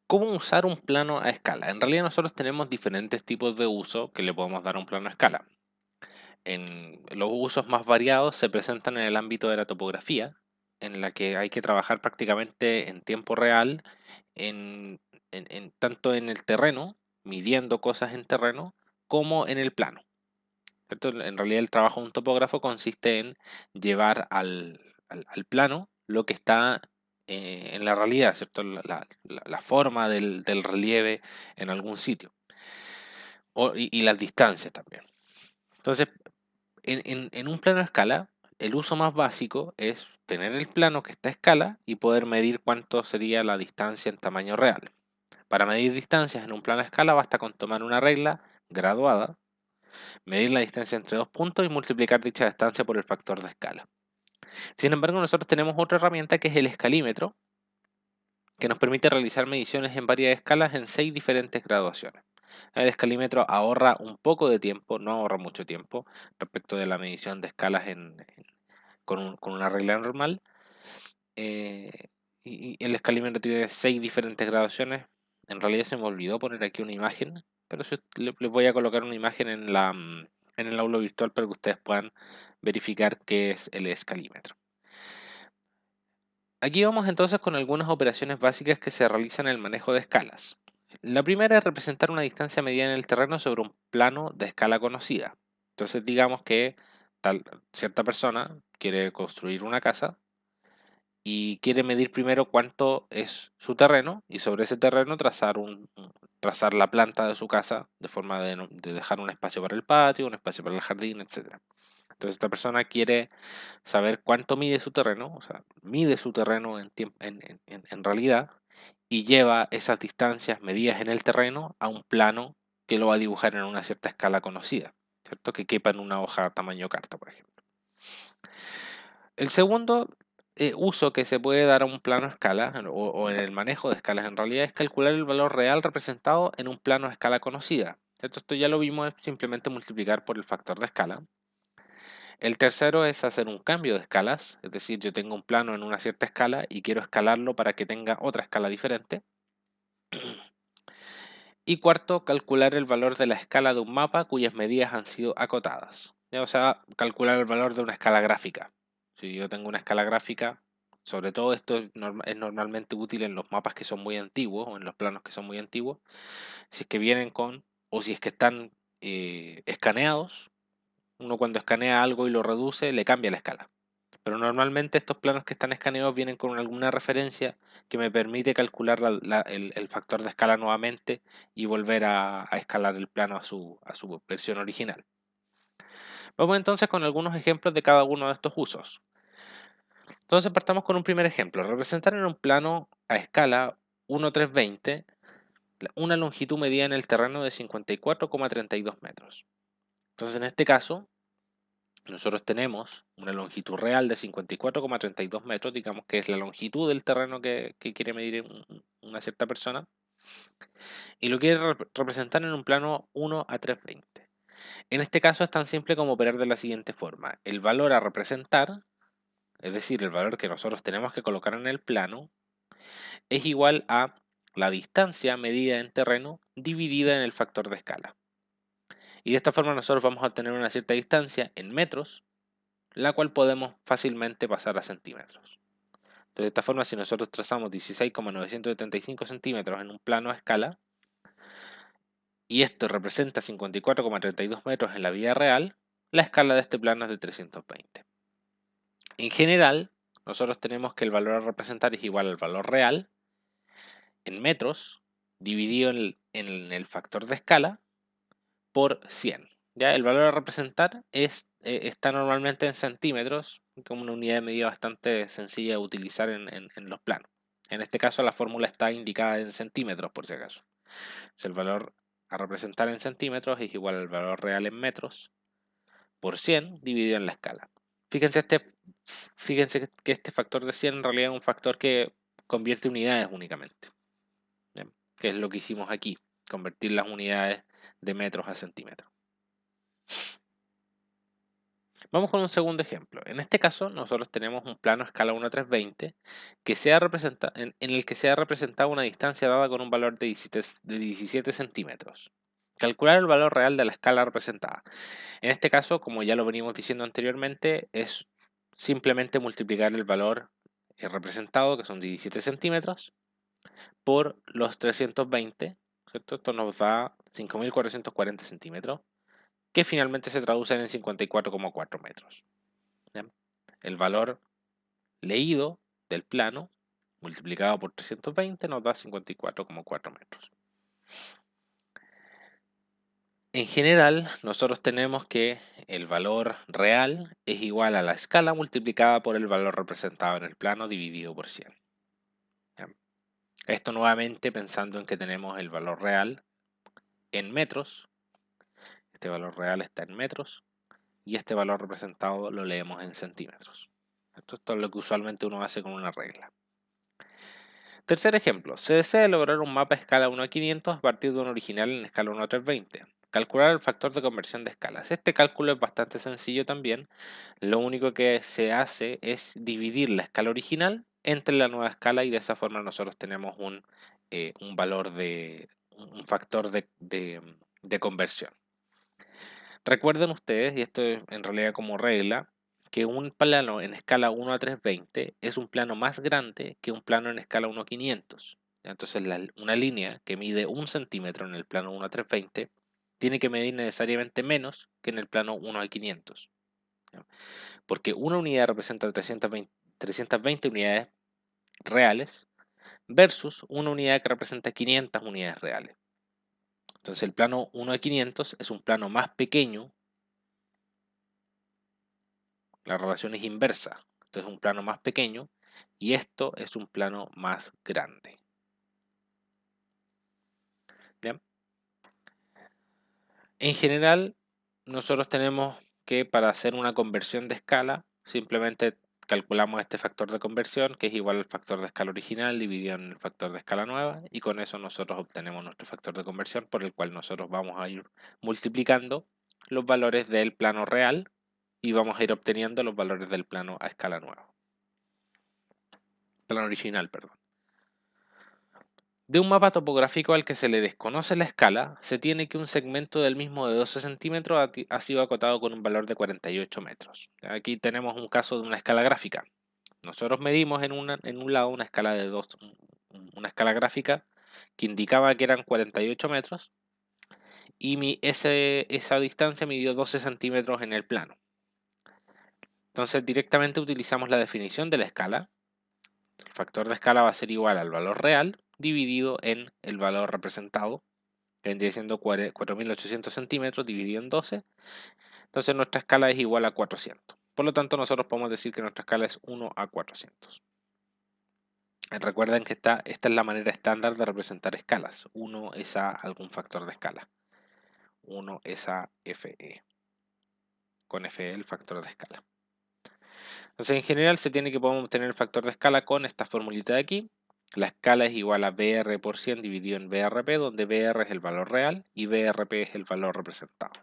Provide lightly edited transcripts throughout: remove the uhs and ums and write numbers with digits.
¿Cómo usar un plano a escala? En realidad nosotros tenemos diferentes tipos de uso que le podemos dar a un plano a escala. Los usos más variados se presentan en el ámbito de la topografía, en la que hay que trabajar prácticamente en tiempo real, en, tanto en el terreno, midiendo cosas en terreno, como en el plano. ¿Cierto? En realidad el trabajo de un topógrafo consiste en llevar al plano lo que está en la realidad, ¿cierto? La forma del relieve en algún sitio y las distancias también. Entonces, en un plano a escala, el uso más básico es tener el plano que está a escala y poder medir cuánto sería la distancia en tamaño real. Para medir distancias en un plano a escala basta con tomar una regla graduada, medir la distancia entre dos puntos y multiplicar dicha distancia por el factor de escala. Sin embargo, nosotros tenemos otra herramienta que es el escalímetro, que nos permite realizar mediciones en varias escalas en 6 diferentes graduaciones. El escalímetro ahorra un poco de tiempo, no ahorra mucho tiempo, respecto de la medición de escalas con una regla normal. Y el escalímetro tiene 6 diferentes graduaciones. En realidad se me olvidó poner aquí una imagen, pero les voy a colocar una imagen en el aula virtual para que ustedes puedan verificar qué es el escalímetro. Aquí vamos entonces con algunas operaciones básicas que se realizan en el manejo de escalas. La primera es representar una distancia medida en el terreno sobre un plano de escala conocida. Entonces digamos que cierta persona quiere construir una casa y quiere medir primero cuánto es su terreno y sobre ese terreno trazar la planta de su casa de forma de dejar un espacio para el patio, un espacio para el jardín, etc. Entonces esta persona quiere saber cuánto mide su terreno, o sea, mide su terreno en realidad y lleva esas distancias medidas en el terreno a un plano que lo va a dibujar en una cierta escala conocida, ¿cierto? Que quepa en una hoja tamaño carta, por ejemplo. El segundo uso que se puede dar a un plano a escala o en el manejo de escalas en realidad es calcular el valor real representado en un plano a escala conocida. ¿Cierto? Esto ya lo vimos, es simplemente multiplicar por el factor de escala. El tercero es hacer un cambio de escalas, es decir, yo tengo un plano en una cierta escala y quiero escalarlo para que tenga otra escala diferente. Y cuarto, calcular el valor de la escala de un mapa cuyas medidas han sido acotadas. ¿Ya? O sea, calcular el valor de una escala gráfica. Si yo tengo una escala gráfica, sobre todo esto es normalmente útil en los mapas que son muy antiguos o en los planos que son muy antiguos, si es que vienen con, o si es que están escaneados, uno cuando escanea algo y lo reduce, le cambia la escala. Pero normalmente estos planos que están escaneados vienen con alguna referencia que me permite calcular el factor de escala nuevamente y volver a escalar el plano a su versión original. Vamos entonces con algunos ejemplos de cada uno de estos usos. Entonces partamos con un primer ejemplo. Representar en un plano a escala 1:320 una longitud medida en el terreno de 54,32 metros. Entonces en este caso nosotros tenemos una longitud real de 54,32 metros, digamos que es la longitud del terreno que quiere medir una cierta persona, y lo quiere representar en un plano 1:320. En este caso es tan simple como operar de la siguiente forma. El valor a representar, es decir, el valor que nosotros tenemos que colocar en el plano, es igual a la distancia medida en terreno dividida en el factor de escala. Y de esta forma nosotros vamos a obtener una cierta distancia en metros, la cual podemos fácilmente pasar a centímetros. Entonces, de esta forma, si nosotros trazamos 16,975 centímetros en un plano a escala, y esto representa 54,32 metros en la vida real, la escala de este plano es de 320. En general, nosotros tenemos que el valor a representar es igual al valor real en metros dividido en el factor de escala por 100. ¿Ya? El valor a representar está normalmente en centímetros, como una unidad de medida bastante sencilla de utilizar en los planos. En este caso la fórmula está indicada en centímetros por si acaso. Si el valor a representar en centímetros es igual al valor real en metros por 100 dividido en la escala. Fíjense, fíjense que este factor de 100 en realidad es un factor que convierte unidades únicamente. ¿Bien? Que es lo que hicimos aquí, convertir las unidades de metros a centímetros. Vamos con un segundo ejemplo. En este caso, nosotros tenemos un plano a escala 1:320 que en el que se ha representado una distancia dada con un valor de 17 centímetros. Calcular el valor real de la escala representada. En este caso, como ya lo venimos diciendo anteriormente, es simplemente multiplicar el valor representado, que son 17 centímetros, por los 320, ¿cierto? Esto nos da 5.440 centímetros, que finalmente se traducen en 54,4 metros. ¿Ya? El valor leído del plano multiplicado por 320 nos da 54,4 metros. En general, nosotros tenemos que el valor real es igual a la escala multiplicada por el valor representado en el plano dividido por 100. ¿Ya? Esto nuevamente pensando en que tenemos el valor real en metros. Este valor real está en metros y este valor representado lo leemos en centímetros. Esto es lo que usualmente uno hace con una regla. Tercer ejemplo, se desea lograr un mapa a escala 1:500 a partir de un original en escala 1:320. Calcular el factor de conversión de escalas. Este cálculo es bastante sencillo también. Lo único que se hace es dividir la escala original entre la nueva escala y de esa forma nosotros tenemos un valor un factor de conversión. Recuerden ustedes, y esto es en realidad como regla, que un plano en escala 1:320 es un plano más grande que un plano en escala 1:500. Entonces, una línea que mide 1 centímetro en el plano 1:320 tiene que medir necesariamente menos que en el plano 1:500. Porque una unidad representa 320 unidades reales versus una unidad que representa 500 unidades reales. Entonces, el plano 1:500 es un plano más pequeño. La relación es inversa. Esto es un plano más pequeño y esto es un plano más grande. ¿Bien? En general, nosotros tenemos que para hacer una conversión de escala, simplemente calculamos este factor de conversión, que es igual al factor de escala original dividido en el factor de escala nueva, y con eso nosotros obtenemos nuestro factor de conversión, por el cual nosotros vamos a ir multiplicando los valores del plano real y vamos a ir obteniendo los valores del plano a escala nueva. Plano original, perdón. De un mapa topográfico al que se le desconoce la escala, se tiene que un segmento del mismo de 12 centímetros ha sido acotado con un valor de 48 metros. Aquí tenemos un caso de una escala gráfica. Nosotros medimos en un lado una escala una escala gráfica que indicaba que eran 48 metros y esa distancia midió 12 centímetros en el plano. Entonces directamente utilizamos la definición de la escala. El factor de escala va a ser igual al valor real dividido en el valor representado, que vendría siendo 4.800 centímetros dividido en 12. Entonces nuestra escala es igual a 400. Por lo tanto, nosotros podemos decir que nuestra escala es 1:400. Recuerden que esta es la manera estándar de representar escalas. 1 es a algún factor de escala. 1 es a FE. Con FE el factor de escala. Entonces, en general se tiene que podemos obtener el factor de escala con esta formulita de aquí. La escala es igual a BR por 100 dividido en BRP, donde BR es el valor real y BRP es el valor representado.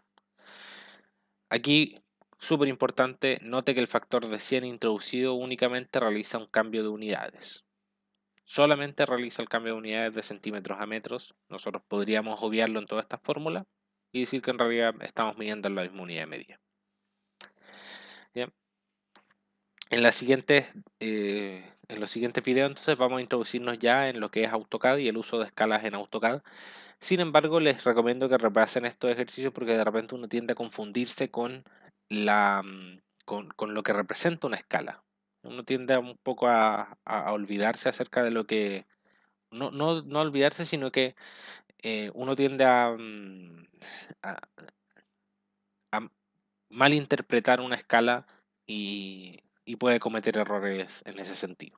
Aquí, súper importante, note que el factor de 100 introducido únicamente realiza un cambio de unidades. Solamente realiza el cambio de unidades de centímetros a metros. Nosotros podríamos obviarlo en toda esta fórmula y decir que en realidad estamos midiendo la misma unidad de medida. Bien. En los siguientes videos entonces vamos a introducirnos ya en lo que es AutoCAD y el uso de escalas en AutoCAD. Sin embargo, les recomiendo que repasen estos ejercicios porque de repente uno tiende a confundirse con lo que representa una escala. Uno tiende un poco a olvidarse acerca de lo que... No olvidarse, sino que uno tiende a malinterpretar una escala y puede cometer errores en ese sentido.